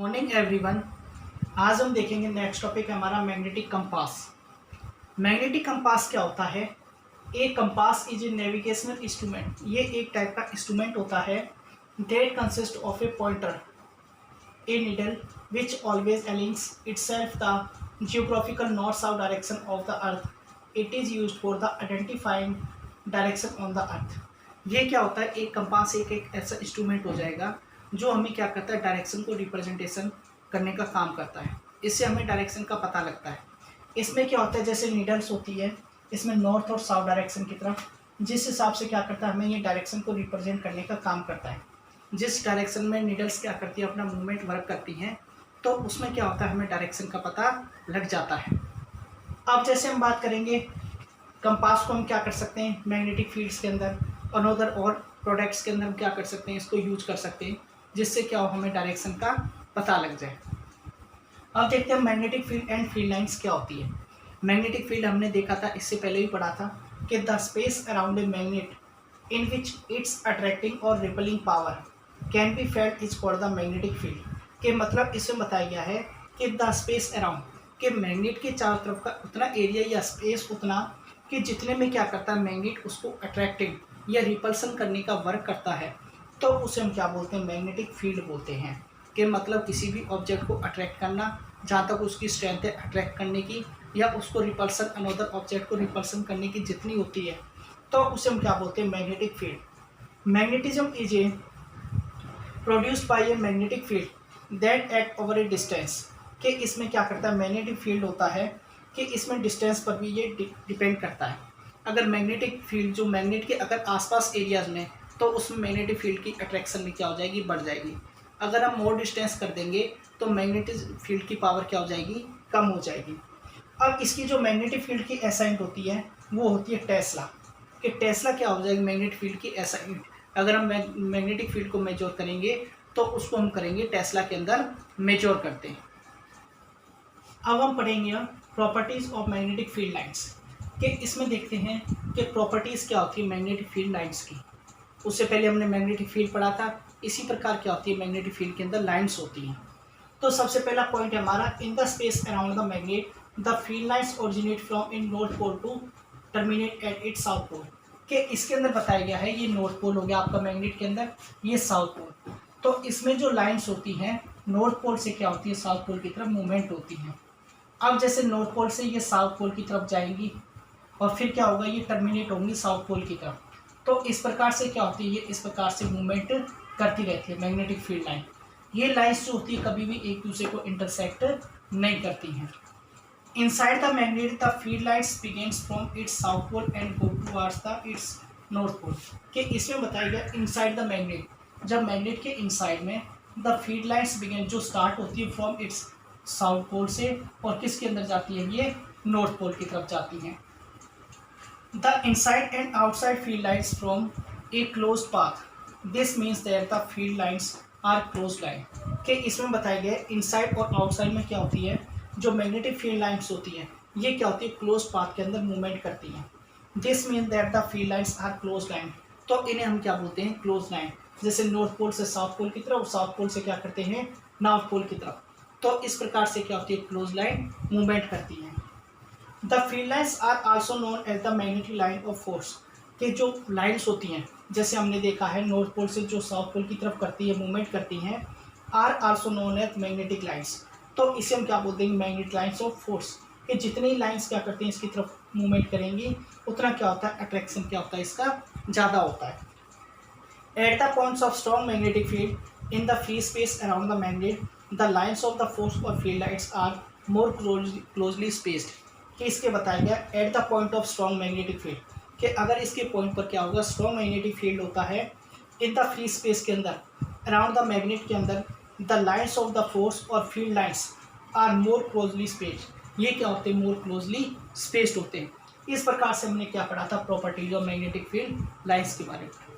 Morning everyone. आज हम देखेंगे नेक्स्ट टॉपिक है हमारा मैग्नेटिक कंपास। मैग्नेटिक कंपास क्या होता है? एक compass is a navigational instrument. ये एक टाइप का इंस्ट्रूमेंट होता है that consist of a pointer, a needle which always aligns itself the geographical north south direction of the earth. It is used for the identifying direction on the earth. ये क्या होता है? एक compass एक ऐसा instrument हो जाएगा जो हमें क्या करता है, डायरेक्शन को रिप्रेजेंटेशन करने का काम करता है। इससे हमें डायरेक्शन का पता लगता है। इसमें क्या होता है, जैसे नीडल्स होती है, इसमें नॉर्थ और साउथ डायरेक्शन की तरफ जिस हिसाब से क्या करता है, हमें ये डायरेक्शन को रिप्रेजेंट करने का काम करता है। जिस डायरेक्शन में नीडल्स क्या करती है, अपना मूवमेंट वर्क करती हैं, तो उसमें क्या होता है, हमें डायरेक्शन का पता लग जाता है। अब जैसे हम बात करेंगे कंपास को हम क्या कर सकते हैं, मैग्नेटिक फील्ड्स के अंदर अनदर और प्रोडक्ट्स के अंदर हम क्या कर सकते हैं, इसको यूज कर सकते हैं, जिससे क्या हो, हमें डायरेक्शन का पता लग जाए। अब देखते हैं magnetic field and field lines क्या होती है। मैग्नेटिक फील्ड हमने देखा था, इससे पहले भी पढ़ा था कि the space around a magnet in which its attracting और repelling power can be felt is called the magnetic field. के मतलब इसमें बताया गया है कि द स्पेस अराउंड के मैग्नेट के चारों तरफ का उतना एरिया या स्पेस उतना कि जितने में क्या करता है, मैग्नेट उसको अट्रैक्टिंग या रिपल्सन करने का वर्क करता है, तो उसे हम क्या बोलते हैं, मैग्नेटिक फील्ड बोलते हैं। कि मतलब किसी भी ऑब्जेक्ट को अट्रैक्ट करना, जहाँ तक उसकी स्ट्रेंथ है अट्रैक्ट करने की, या उसको रिपल्सन अनदर ऑब्जेक्ट को रिपल्सन करने की जितनी होती है, तो उसे हम क्या बोलते हैं, magnetic field. Magnetism is a produced by a magnetic field that act over A distance. कि इसमें क्या करता है, मैग्नेटिक फील्ड होता है कि इसमें डिस्टेंस पर भी ये डिपेंड करता है। अगर मैग्नेटिक फील्ड जो मैग्नेट के अगर आसपास एरियाज में, तो उसमें मैग्नेटिक फील्ड की अट्रैक्शन भी क्या हो जाएगी, बढ़ जाएगी। अगर हम मोर डिस्टेंस कर देंगे तो मैग्नेटिक फील्ड की पावर क्या हो जाएगी, कम हो जाएगी। अब इसकी जो मैग्नेटिक फील्ड की एसाइंट होती है वो होती है टेस्ला। कि टेस्ला क्या हो जाएगी, मैग्नेटिक फील्ड की एसाइंट। अगर हम मैग्नेटिक फील्ड को मेजर करेंगे तो उसको हम करेंगे टेस्ला के अंदर मेजर करते हैं। अब हम पढ़ेंगे properties of magnetic field lines. कि इसमें देखते हैं कि प्रॉपर्टीज़ क्या होती है मैग्नेटिक फील्ड लाइंस की। उससे पहले हमने मैग्नेटिक फील्ड पढ़ा था, इसी प्रकार क्या होती है, मैग्नेटिक फील्ड के अंदर लाइंस होती हैं। तो सबसे पहला पॉइंट है हमारा, in the space around the magnet the field lines originate from in north pole to terminate at it south pole. कि इसके अंदर बताया गया है, ये नॉर्थ पोल हो गया आपका मैग्नेट के अंदर, ये साउथ पोल। तो इसमें जो लाइन्स होती हैं नॉर्थ पोल से क्या होती है, साउथ पोल की तरफ मूवमेंट होती हैं। अब जैसे नॉर्थ पोल से ये साउथ पोल की तरफ जाएंगी और फिर क्या होगा, ये टर्मिनेट होंगी साउथ पोल की तरफ। तो इस प्रकार से क्या होती है, ये इस प्रकार से मूवमेंट करती रहती है मैग्नेटिक फील्ड लाइन। ये लाइन्स जो होती है कभी भी एक दूसरे को इंटरसेक्ट नहीं करती हैं। Inside the magnet the field lines begins from its south pole and go towards the its north pole. कि इसमें बताया गया इनसाइड द मैग्नेट, जब मैग्नेट के इनसाइड में द फील्ड लाइन्स बिगिन, जो स्टार्ट होती है फ्रॉम इट्स साउथ पोल से, और किसके अंदर जाती है, ये नॉर्थ पोल की तरफ जाती हैं। The inside and outside field lines from a closed path. This means that the field lines are closed line. कि इसमें बताया गया है इनसाइड और आउटसाइड में क्या होती है, जो मैग्नेटिक फील्ड लाइन्स होती हैं, ये क्या होती है, क्लोज पाथ के अंदर मूवमेंट करती हैं। This means that the field lines are close line. तो इन्हें हम क्या बोलते हैं, क्लोज लाइन। जैसे नॉर्थ पोल से साउथ पोल की तरफ और साउथ पोल से क्या करते हैं, नॉर्थ पोल की तरफ। तो इस प्रकार से क्या होती है, क्लोज लाइन मूवमेंट करती हैं। The field lines are also known as the magnetic line of force. के जो लाइन्स होती हैं, जैसे हमने देखा है नॉर्थ पोल से जो साउथ पोल की तरफ करती है, मूवमेंट करती हैं, are also known as magnetic lines. तो इसे हम क्या बोलते हैं, मैग्नेटिक लाइन्स ऑफ फोर्स। कि जितनी लाइन्स क्या करती हैं, इसकी तरफ मूवमेंट करेंगी, उतना क्या होता है, अट्रैक्शन क्या होता है, इसका ज़्यादा होता है। At the points of strong magnetic field in the free space around the magnet the lines of the force और field lines are more closely spaced. कि इसके बताया गया at the point of strong magnetic field, कि अगर इसके point पर क्या होगा, स्ट्रॉन्ग मैग्नेटिक फील्ड होता है इन द फ्री स्पेस के अंदर, अराउंड द मैग्नेट के अंदर, the lines of the force और field lines are more closely spaced. ये क्या होते हैं, मोर क्लोजली स्पेस्ड होते हैं। इस प्रकार से हमने क्या पढ़ा था, properties of magnetic field lines के बारे में।